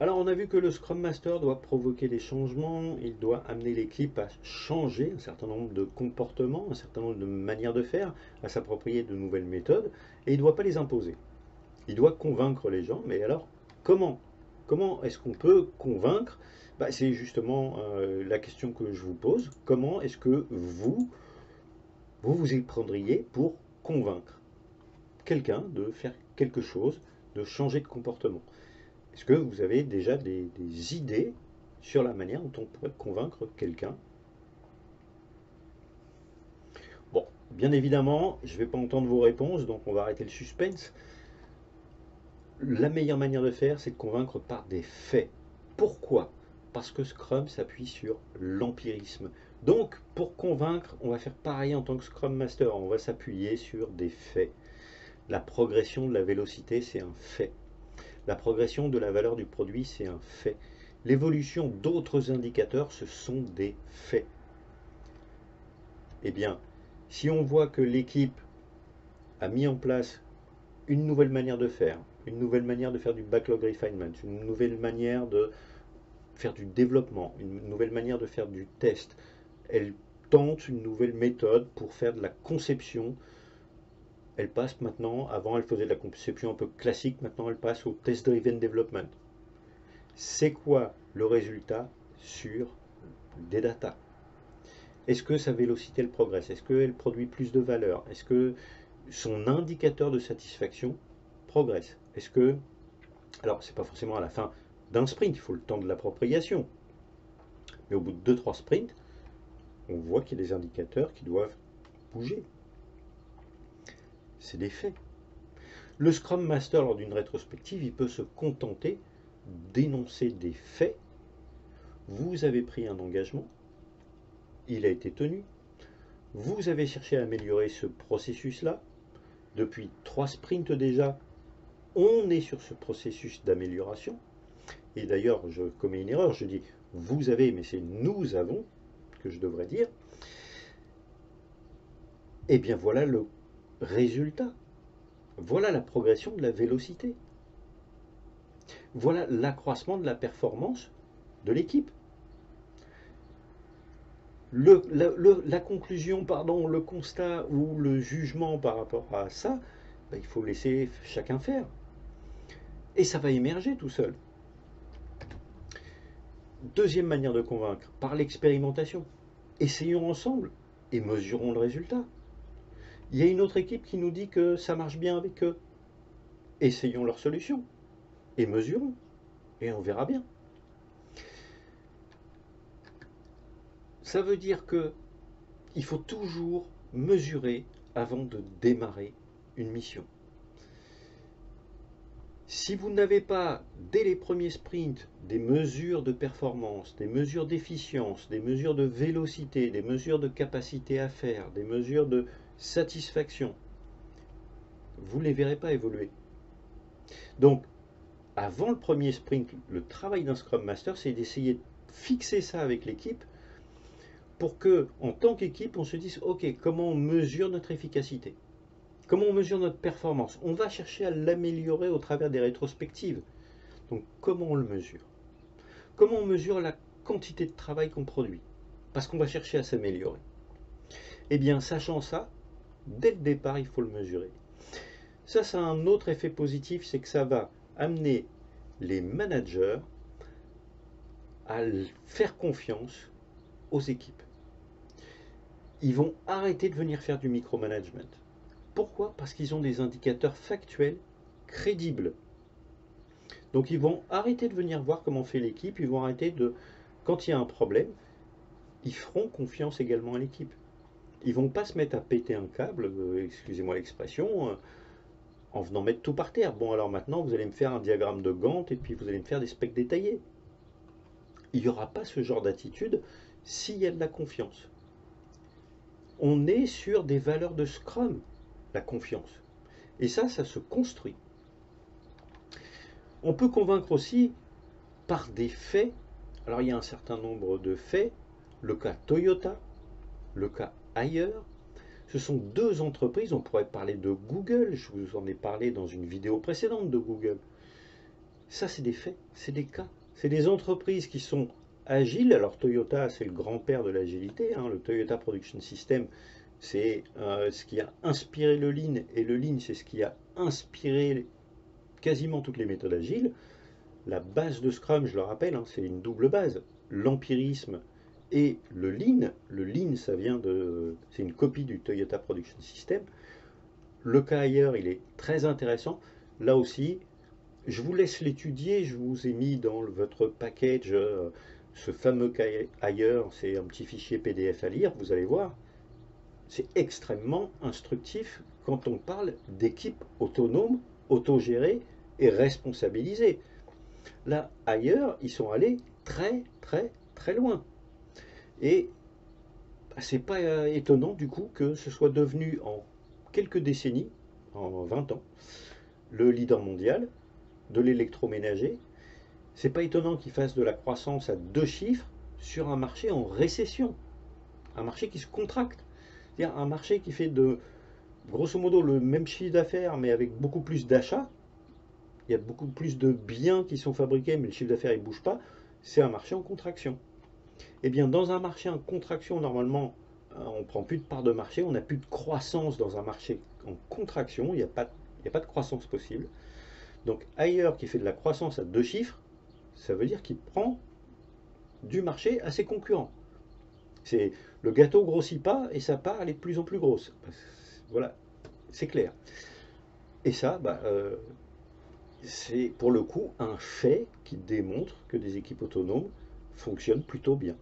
Alors on a vu que le Scrum Master doit provoquer des changements, il doit amener l'équipe à changer un certain nombre de comportements, un certain nombre de manières de faire, à s'approprier de nouvelles méthodes, et il ne doit pas les imposer. Il doit convaincre les gens, mais alors comment? Comment est-ce qu'on peut convaincre? C'est justement la question que je vous pose. Comment est-ce que vous y prendriez pour convaincre quelqu'un de faire quelque chose, de changer de comportement? Est-ce que vous avez déjà des idées sur la manière dont on pourrait convaincre quelqu'un? Bon, bien évidemment, je ne vais pas entendre vos réponses, donc on va arrêter le suspense. La meilleure manière de faire, c'est de convaincre par des faits. Pourquoi? Parce que Scrum s'appuie sur l'empirisme. Donc, pour convaincre, on va faire pareil en tant que Scrum Master. On va s'appuyer sur des faits. La progression de la vélocité, c'est un fait. La progression de la valeur du produit, c'est un fait. L'évolution d'autres indicateurs, ce sont des faits. Eh bien, si on voit que l'équipe a mis en place une nouvelle manière de faire, une nouvelle manière de faire du backlog refinement, une nouvelle manière de faire du développement, une nouvelle manière de faire du test, elle tente une nouvelle méthode pour faire de la conception. Elle passe maintenant, avant elle faisait de la conception un peu classique, maintenant elle passe au test-driven development. C'est quoi le résultat sur des datas? Est-ce que sa vélocité elle progresse? Est-ce qu'elle produit plus de valeur? Est-ce que son indicateur de satisfaction progresse? Est-ce que, alors c'est pas forcément à la fin d'un sprint, il faut le temps de l'appropriation, mais au bout de deux-trois sprints, on voit qu'il y a des indicateurs qui doivent bouger. C'est des faits. Le Scrum Master, lors d'une rétrospective, il peut se contenter d'énoncer des faits. Vous avez pris un engagement, il a été tenu, vous avez cherché à améliorer ce processus-là. Depuis 3 sprints déjà, on est sur ce processus d'amélioration. Et d'ailleurs, je commets une erreur, je dis vous avez, mais c'est nous avons que je devrais dire. Et bien voilà le résultat. Voilà la progression de la vélocité. Voilà l'accroissement de la performance de l'équipe. La conclusion, pardon, le constat ou le jugement par rapport à ça, il faut laisser chacun faire. Et ça va émerger tout seul. Deuxième manière de convaincre, par l'expérimentation. Essayons ensemble et mesurons le résultat. Il y a une autre équipe qui nous dit que ça marche bien avec eux. Essayons leur solution et mesurons. Et on verra bien. Ça veut dire que il faut toujours mesurer avant de démarrer une mission. Si vous n'avez pas, dès les premiers sprints, des mesures de performance, des mesures d'efficience, des mesures de vélocité, des mesures de capacité à faire, des mesures de satisfaction, vous ne les verrez pas évoluer. Donc, avant le premier sprint, le travail d'un Scrum Master, c'est d'essayer de fixer ça avec l'équipe pour que, en tant qu'équipe, on se dise, OK, comment on mesure notre efficacité? Comment on mesure notre performance? On va chercher à l'améliorer au travers des rétrospectives. Donc, comment on le mesure? Comment on mesure la quantité de travail qu'on produit? Parce qu'on va chercher à s'améliorer. Eh bien, sachant ça, dès le départ, il faut le mesurer. Ça a un autre effet positif, c'est que ça va amener les managers à faire confiance aux équipes. Ils vont arrêter de venir faire du micromanagement. Pourquoi? Parce qu'ils ont des indicateurs factuels crédibles. Donc ils vont arrêter de venir voir comment fait l'équipe, ils vont arrêter de... Quand il y a un problème, ils feront confiance également à l'équipe. Ils vont pas se mettre à péter un câble, excusez-moi l'expression, en venant mettre tout par terre. Bon alors maintenant vous allez me faire un diagramme de Gantt et puis vous allez me faire des specs détaillés. Il n'y aura pas ce genre d'attitude s'il y a de la confiance. On est sur des valeurs de Scrum, la confiance. Et ça se construit. On peut convaincre aussi par des faits. Alors il y a un certain nombre de faits, le cas Toyota, le cas ailleurs. Ce sont deux entreprises, on pourrait parler de Google, je vous en ai parlé dans une vidéo précédente de Google. Ça, c'est des faits, c'est des cas. C'est des entreprises qui sont agiles. Alors Toyota, c'est le grand-père de l'agilité, hein. Le Toyota Production System, c'est ce qui a inspiré le Lean, et le Lean, c'est ce qui a inspiré quasiment toutes les méthodes agiles. La base de Scrum, je le rappelle, hein, c'est une double base. L'empirisme et le Lean. Le Lean, c'est une copie du Toyota Production System. Le cas ailleurs, il est très intéressant. Là aussi, je vous laisse l'étudier. Je vous ai mis dans votre package ce fameux cas ailleurs. C'est un petit fichier PDF à lire, vous allez voir. C'est extrêmement instructif quand on parle d'équipes autonomes, autogérées et responsabilisées. Là, ailleurs, ils sont allés très, très, très loin. Et c'est pas étonnant, du coup, que ce soit devenu en quelques décennies, en 20 ans, le leader mondial de l'électroménager. C'est pas étonnant qu'ils fassent de la croissance à 2 chiffres sur un marché en récession, un marché qui se contracte. C'est-à-dire un marché qui fait grosso modo le même chiffre d'affaires, mais avec beaucoup plus d'achats. Il y a beaucoup plus de biens qui sont fabriqués, mais le chiffre d'affaires ne bouge pas. C'est un marché en contraction. Eh bien, dans un marché en contraction, normalement, on ne prend plus de part de marché, on n'a plus de croissance dans un marché en contraction, il n'y a pas de croissance possible. Donc ailleurs qui fait de la croissance à 2 chiffres, ça veut dire qu'il prend du marché à ses concurrents. C'est le gâteau grossit pas et sa part elle est de plus en plus grosse. Voilà, c'est clair. Et ça, c'est pour le coup un fait qui démontre que des équipes autonomes fonctionnent plutôt bien.